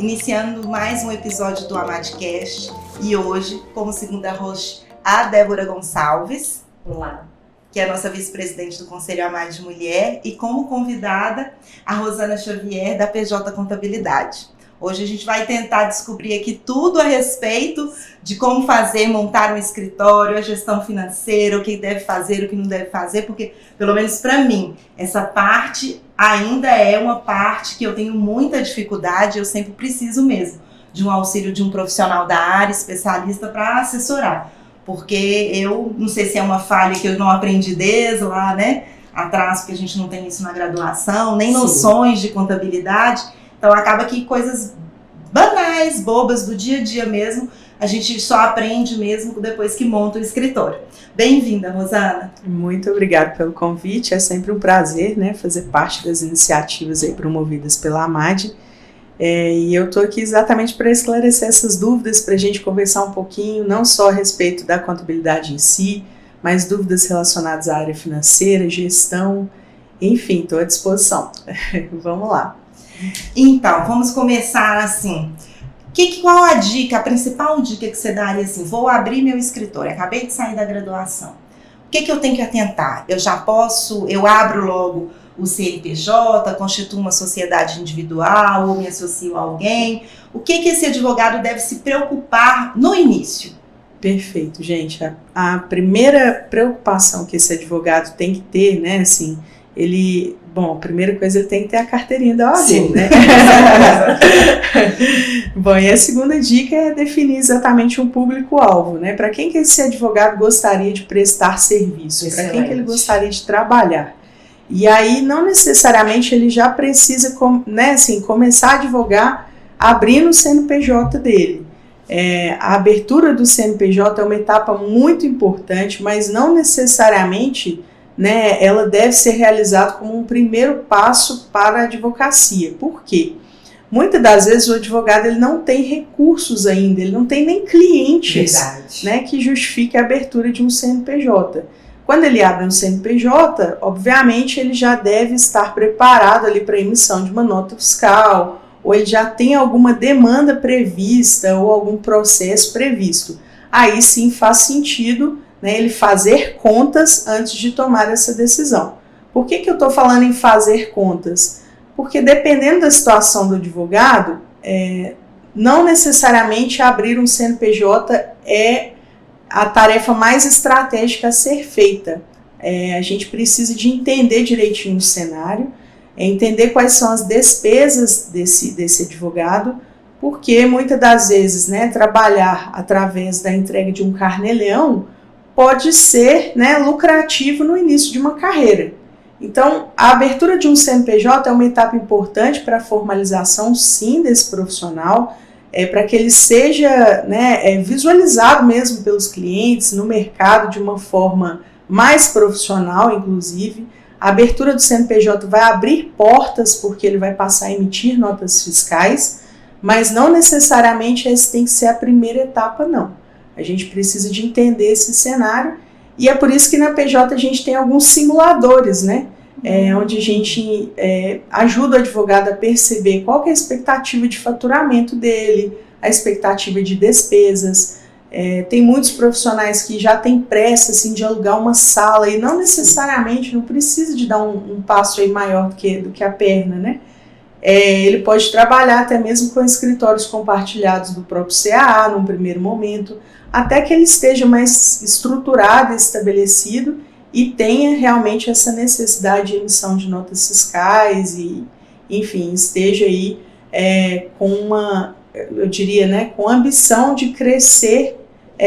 iniciando mais um episódio do Amadcast e hoje, como segunda host, a Débora Gonçalves. Olá. Que é a nossa vice-presidente do Conselho Amade Mulher, e como convidada, a Rosana Xavier, da PJ Contabilidade. Hoje a gente vai tentar descobrir aqui tudo a respeito de como fazer, montar um escritório, a gestão financeira, o que deve fazer, o que não deve fazer, porque, pelo menos para mim, essa parte ainda é uma parte que eu tenho muita dificuldade, eu sempre preciso mesmo de um auxílio de um profissional da área, especialista, para assessorar. Porque eu não sei se é uma falha que eu não aprendi desde lá, né, atrás, porque a gente não tem isso na graduação, nem noções de contabilidade. Então acaba que coisas banais, bobas do dia a dia mesmo, a gente só aprende mesmo depois que monta o escritório. Bem-vinda, Rosana. Muito obrigada pelo convite, é sempre um prazer, né, fazer parte das iniciativas aí promovidas pela Amade. E eu estou aqui exatamente para esclarecer essas dúvidas, para a gente conversar um pouquinho, não só a respeito da contabilidade em si, mas dúvidas relacionadas à área financeira, gestão, enfim, estou à disposição. Vamos lá. Então, vamos começar assim. Qual a dica, a principal dica que você daria assim? Vou abrir meu escritório, acabei de sair da graduação. O que eu tenho que atentar? Eu abro logo o CNPJ, constituo uma sociedade individual ou me associo a alguém. O que esse advogado deve se preocupar no início? Perfeito, gente. A primeira preocupação que esse advogado tem que ter, né, assim, a primeira coisa ele tem que ter a carteirinha da OAB, né? Bom, e a segunda dica é definir exatamente um público-alvo, né? Para quem que esse advogado gostaria de prestar serviço? Para quem que ele gostaria de trabalhar? E aí, não necessariamente ele já precisa começar a advogar abrindo o CNPJ dele. A abertura do CNPJ é uma etapa muito importante, mas não necessariamente, né, ela deve ser realizada como um primeiro passo para a advocacia. Por quê? Muitas das vezes o advogado ele não tem recursos ainda, ele não tem nem clientes, né, que justifique a abertura de um CNPJ. Quando ele abre um CNPJ, obviamente ele já deve estar preparado ali para a emissão de uma nota fiscal, ou ele já tem alguma demanda prevista ou algum processo previsto. Aí sim faz sentido, né, ele fazer contas antes de tomar essa decisão. Por que eu estou falando em fazer contas? Porque dependendo da situação do advogado, não necessariamente abrir um CNPJ é a tarefa mais estratégica a ser feita. A gente precisa de entender direitinho o cenário, entender quais são as despesas desse advogado, porque muitas das vezes, né, trabalhar através da entrega de um carnê-leão pode ser, né, lucrativo no início de uma carreira. Então, a abertura de um CNPJ é uma etapa importante para a formalização, sim, desse profissional, para que ele seja, né, visualizado mesmo pelos clientes no mercado de uma forma mais profissional, inclusive. A abertura do CNPJ vai abrir portas porque ele vai passar a emitir notas fiscais, mas não necessariamente essa tem que ser a primeira etapa, não. A gente precisa de entender esse cenário e é por isso que na PJ a gente tem alguns simuladores, né? Onde a gente ajuda o advogado a perceber qual que é a expectativa de faturamento dele, a expectativa de despesas. Tem muitos profissionais que já têm pressa assim, de alugar uma sala e não necessariamente, não precisa de dar um passo aí maior do que a perna, né? Ele pode trabalhar até mesmo com escritórios compartilhados do próprio CAA num primeiro momento, até que ele esteja mais estruturado e estabelecido e tenha realmente essa necessidade de emissão de notas fiscais e, enfim, esteja aí eu diria, né, com a ambição de crescer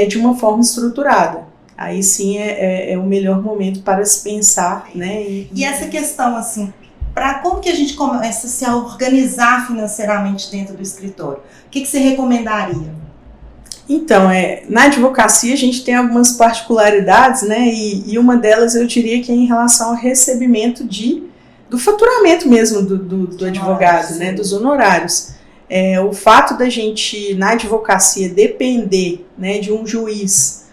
de uma forma estruturada. Aí sim é o melhor momento para se pensar, né? E essa questão, assim, como que a gente começa a se organizar financeiramente dentro do escritório? O que você recomendaria? Então, na advocacia a gente tem algumas particularidades, né, e uma delas eu diria que é em relação ao recebimento do faturamento mesmo do advogado, né, dos honorários. O fato da gente, na advocacia, depender, né, de um juiz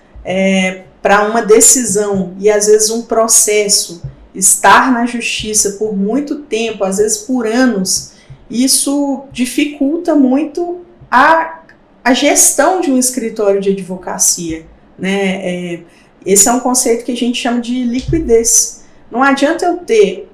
para uma decisão e às vezes um processo estar na justiça por muito tempo, às vezes por anos, isso dificulta muito a gestão de um escritório de advocacia, né? Esse é um conceito que a gente chama de liquidez. Não adianta eu ter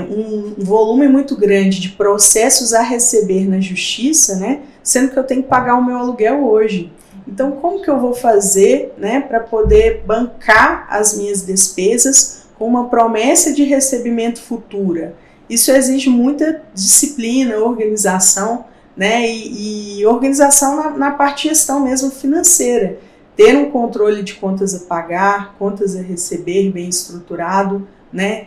um volume muito grande de processos a receber na justiça, né, sendo que eu tenho que pagar o meu aluguel hoje. Então, como que eu vou fazer, né, para poder bancar as minhas despesas com uma promessa de recebimento futura? Isso exige muita disciplina, organização, né, e organização na parte de gestão mesmo financeira. Ter um controle de contas a pagar, contas a receber bem estruturado, né,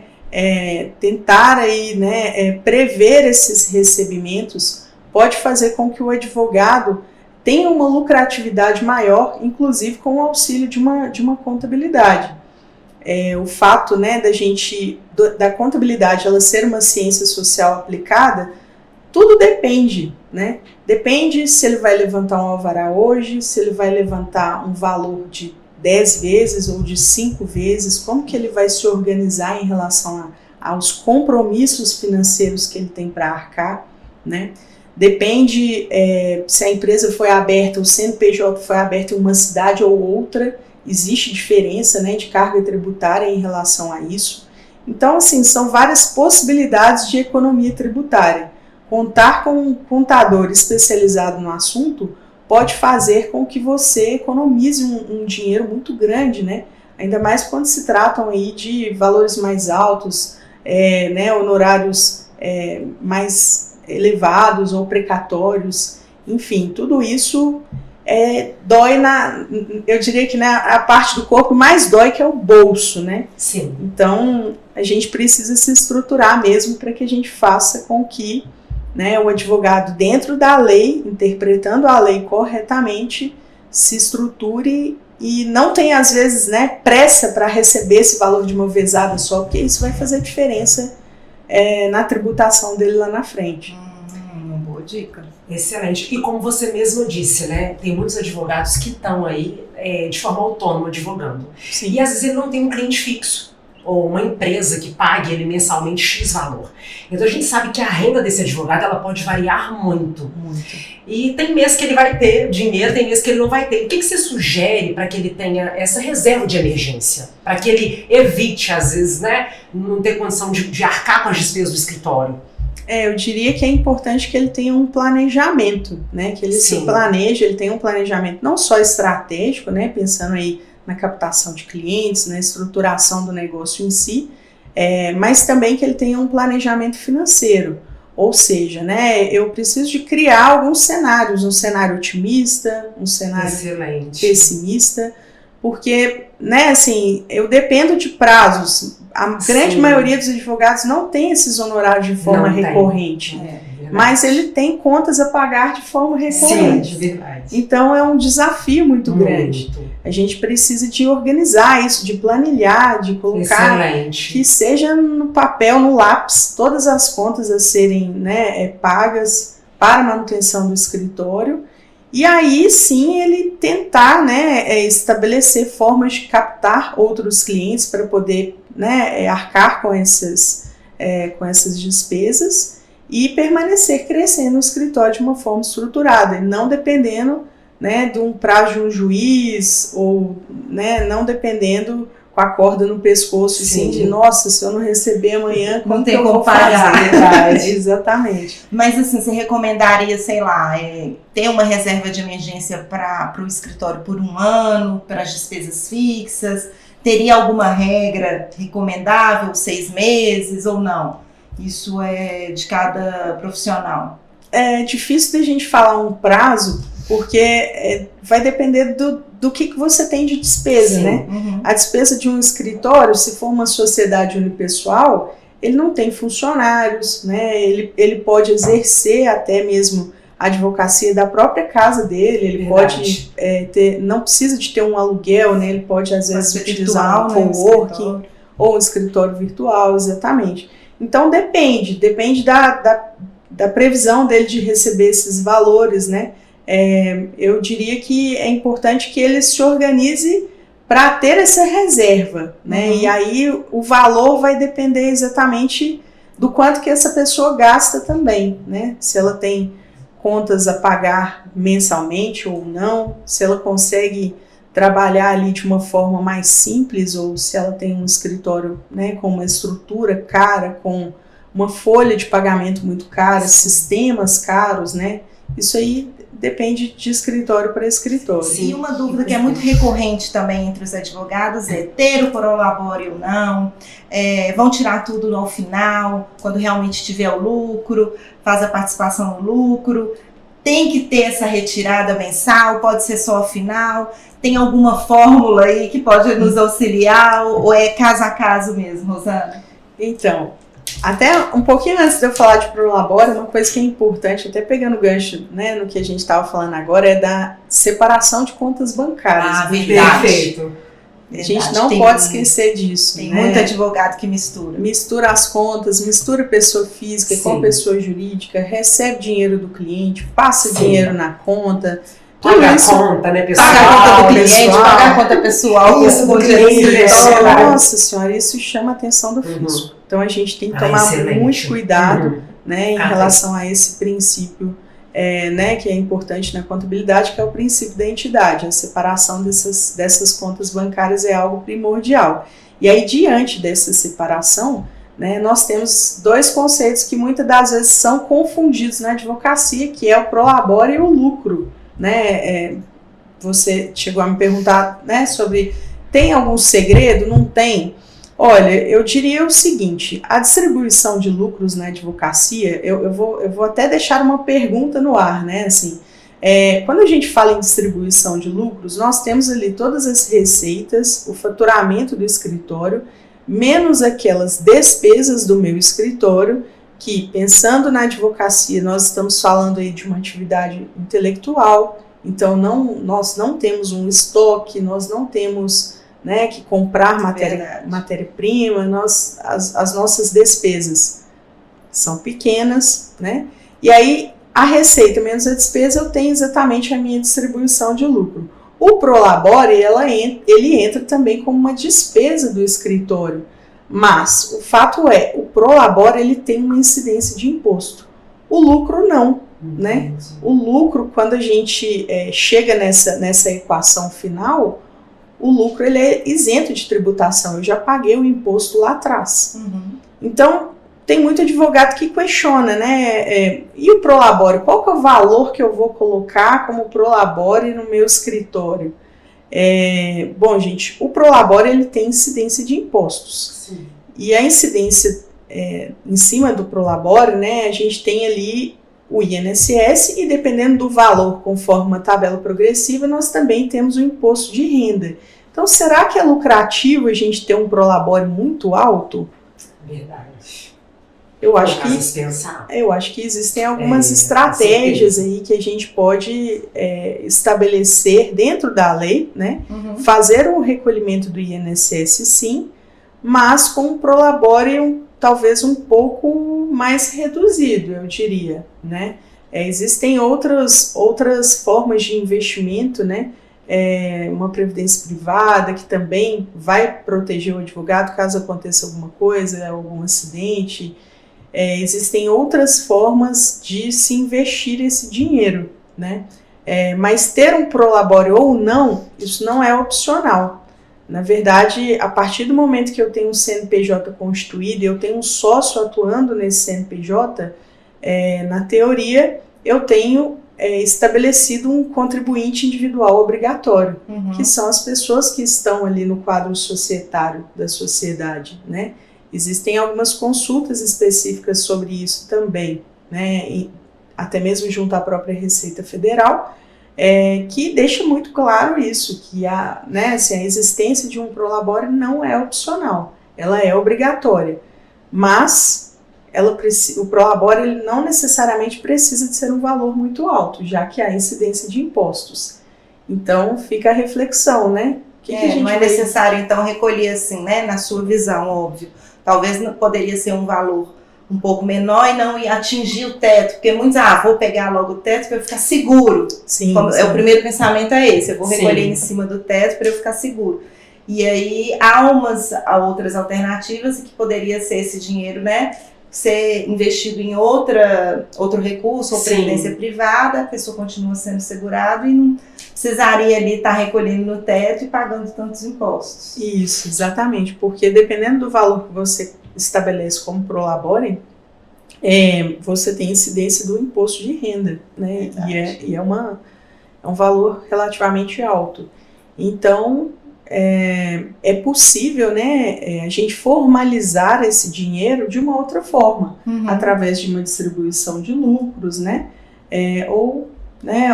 tentar aí, né, prever esses recebimentos pode fazer com que o advogado tenha uma lucratividade maior, inclusive com o auxílio de uma contabilidade. O fato, né, da contabilidade ela ser uma ciência social aplicada, tudo depende, né? Depende se ele vai levantar um alvará hoje, se ele vai levantar um valor de 10 vezes ou de 5 vezes, como que ele vai se organizar em relação aos compromissos financeiros que ele tem para arcar, né? Depende se a empresa foi aberta, o CNPJ foi aberto em uma cidade ou outra, existe diferença, né, de carga tributária em relação a isso. Então, assim, são várias possibilidades de economia tributária. Contar com um contador especializado no assunto pode fazer com que você economize um dinheiro muito grande, né? Ainda mais quando se tratam aí de valores mais altos, né, honorários mais elevados ou precatórios, enfim, tudo isso dói eu diria que a parte do corpo mais dói, que é o bolso, né? Sim. Então, a gente precisa se estruturar mesmo para que a gente faça com que, né, o advogado, dentro da lei, interpretando a lei corretamente, se estruture e não tenha, às vezes, né, pressa para receber esse valor de uma vezada só, porque isso vai fazer diferença na tributação dele lá na frente. Uma boa dica. Excelente. E como você mesmo disse, né, tem muitos advogados que estão aí de forma autônoma advogando. Sim. E às vezes ele não tem um cliente fixo, ou uma empresa que pague ele mensalmente X valor. Então a gente sabe que a renda desse advogado ela pode variar muito. E tem mês que ele vai ter dinheiro, tem mês que ele não vai ter. O que você sugere para que ele tenha essa reserva de emergência? Para que ele evite, às vezes, né, não ter condição de arcar com as despesas do escritório? Eu diria que é importante que ele tenha um planejamento, né? Que ele se planeje, ele tenha um planejamento não só estratégico, né? Pensando aí na captação de clientes, na estruturação do negócio em si, mas também que ele tenha um planejamento financeiro. Ou seja, né, eu preciso de criar alguns cenários, um cenário otimista, um cenário pessimista, porque, né, assim, eu dependo de prazos. A grande maioria dos advogados não tem esses honorários de forma recorrente. Mas ele tem contas a pagar de forma recorrente. Sim, verdade. Então é um desafio muito grande. A gente precisa de organizar isso, de planilhar, de colocar que seja no papel, no lápis, todas as contas a serem, né, pagas para a manutenção do escritório. E aí sim ele tentar, né, estabelecer formas de captar outros clientes para poder, né, arcar com essas despesas e permanecer crescendo o escritório de uma forma estruturada, não dependendo, né, de um prazo de um juiz ou, né, não dependendo com a corda no pescoço, assim, de nossa, se eu não receber amanhã, não tem como pagar. Exatamente. Mas assim, você recomendaria, sei lá, ter uma reserva de emergência para o escritório por 1 ano, para as despesas fixas? Teria alguma regra recomendável, 6 meses ou não? Isso é de cada profissional. É difícil da gente falar um prazo, porque vai depender do que você tem de despesa, né? A despesa de um escritório, se for uma sociedade unipessoal, ele não tem funcionários, né? Ele pode exercer até mesmo a advocacia da própria casa dele, ele pode não precisa de ter um aluguel, né? Ele pode às vezes utilizar um coworking ou um escritório virtual, exatamente. Então depende da previsão dele de receber esses valores, né? Eu diria que é importante que ele se organize para ter essa reserva, né? E aí o valor vai depender exatamente do quanto que essa pessoa gasta também, né? Se ela tem contas a pagar mensalmente ou não, se ela consegue trabalhar ali de uma forma mais simples ou se ela tem um escritório, né, com uma estrutura cara, com uma folha de pagamento muito cara, sistemas caros, né? Isso aí depende de escritório para escritório. Sim. E uma dúvida que é muito recorrente também entre os advogados é ter o prolabore ou não, vão tirar tudo ao final, quando realmente tiver o lucro, faz a participação no lucro, tem que ter essa retirada mensal, pode ser só ao final, tem alguma fórmula aí que pode nos auxiliar ou é caso a caso mesmo, Rosana? Então, até um pouquinho antes de eu falar de prolabore, uma coisa que é importante, até pegando gancho, né, no que a gente estava falando agora, é da separação de contas bancárias. Ah, verdade. Perfeito. A gente não pode esquecer disso. Tem né? muito advogado que mistura. Mistura as contas, mistura pessoa física com pessoa jurídica, recebe dinheiro do cliente, passa dinheiro na conta. Paga a conta, né, pessoal? Paga a conta do cliente, paga a conta pessoal. Isso, do cliente. Nossa senhora, isso chama a atenção do fisco. Então a gente tem que tomar muito cuidado né, em relação a esse princípio né, que é importante na contabilidade, que é o princípio da entidade. A separação dessas contas bancárias é algo primordial. E aí, diante dessa separação, né, nós temos dois conceitos que muitas das vezes são confundidos na advocacia, que é o prolabore e o lucro. Né? Você chegou a me perguntar, né, sobre tem algum segredo? Não tem? Olha, eu diria o seguinte, a distribuição de lucros na advocacia, eu vou até deixar uma pergunta no ar, né, assim, quando a gente fala em distribuição de lucros, nós temos ali todas as receitas, o faturamento do escritório, menos aquelas despesas do meu escritório, que pensando na advocacia, nós estamos falando aí de uma atividade intelectual, então nós não temos um estoque, nós não temos... né, que comprar matéria-prima, as nossas despesas são pequenas, né? E aí a receita menos a despesa eu tenho exatamente a minha distribuição de lucro. O prolabore, ele entra também como uma despesa do escritório, mas o fato é, o prolabore ele tem uma incidência de imposto, o lucro não, né? O lucro, quando a gente chega nessa equação final, o lucro ele é isento de tributação, eu já paguei o imposto lá atrás. Então, tem muito advogado que questiona, né? E o prolabore, qual que é o valor que eu vou colocar como prolabore no meu escritório? Bom, gente, o prolabore ele tem incidência de impostos. Sim. E a incidência em cima do prolabore, né, a gente tem ali o INSS e dependendo do valor, conforme uma tabela progressiva, nós também temos o imposto de renda. Então, será que é lucrativo a gente ter um prolabore muito alto? Verdade. Eu acho que existem algumas estratégias aí que a gente pode estabelecer dentro da lei, né? Fazer um recolhimento do INSS, sim, mas com um prolabore talvez um pouco mais reduzido, eu diria, né? Existem outras formas de investimento, né? Uma previdência privada que também vai proteger o advogado caso aconteça alguma coisa, algum acidente. Existem outras formas de se investir esse dinheiro, né? Mas ter um prolabore ou não, isso não é opcional. Na verdade, a partir do momento que eu tenho um CNPJ constituído e eu tenho um sócio atuando nesse CNPJ, na teoria, eu tenho estabelecido um contribuinte individual obrigatório, que são as pessoas que estão ali no quadro societário da sociedade, né? Existem algumas consultas específicas sobre isso também, né? Até mesmo junto à própria Receita Federal, que deixa muito claro isso, que a existência de um prolabore não é opcional, ela é obrigatória, mas o prolabore ele não necessariamente precisa de ser um valor muito alto, já que há incidência de impostos. Então fica a reflexão, né? Não é necessário então recolher assim, né? Na sua visão, óbvio. Talvez poderia ser um valor um pouco menor e não atingir o teto, porque muitos, vou pegar logo o teto para eu ficar seguro. Sim, sim. O primeiro pensamento é esse, eu vou recolher em cima do teto para eu ficar seguro. E aí há outras alternativas que poderia ser esse dinheiro, né, ser investido em outro recurso ou previdência privada, a pessoa continua sendo segurada e não precisaria ali estar recolhendo no teto e pagando tantos impostos. Isso, exatamente, porque dependendo do valor que você estabelece como prolabore, você tem incidência do imposto de renda, né? E é um valor relativamente alto. Então, é possível, né, a gente formalizar esse dinheiro de uma outra forma, através de uma distribuição de lucros, né, ou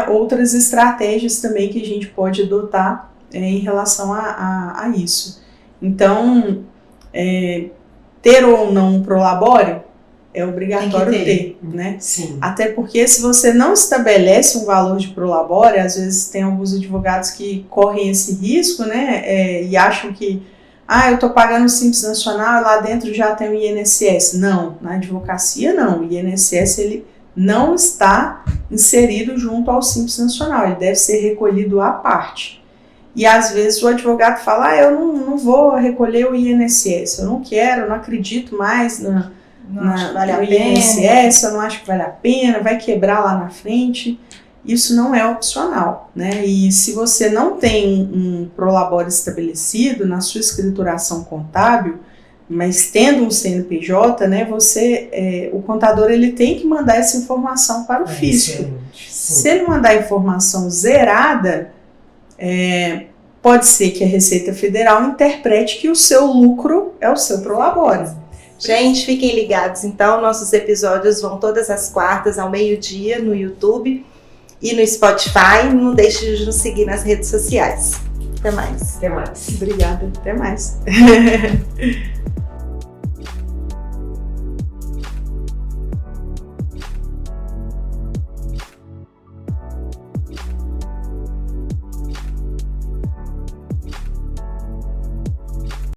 outras estratégias também que a gente pode adotar em relação a isso. Então, ter ou não um prolabore é obrigatório ter, né? Sim. Até porque se você não estabelece um valor de prolabore, às vezes tem alguns advogados que correm esse risco, né? E acham que, eu estou pagando o Simples Nacional e lá dentro já tem o INSS. Não, na advocacia não. O INSS ele não está inserido junto ao Simples Nacional, ele deve ser recolhido à parte. E às vezes o advogado fala, eu não vou recolher o INSS, eu não quero, eu não acredito mais no INSS, eu não acho que vale a pena, vai quebrar lá na frente. Isso não é opcional, né? E se você não tem um prolabore estabelecido na sua escrituração contábil, mas tendo um CNPJ, né, o contador ele tem que mandar essa informação para o fisco. Se ele mandar a informação zerada, pode ser que a Receita Federal interprete que o seu lucro é o seu prolabore. Gente, fiquem ligados, então, nossos episódios vão todas as quartas ao meio-dia no YouTube e no Spotify. Não deixe de nos seguir nas redes sociais. Até mais. Até mais. Obrigada, até mais.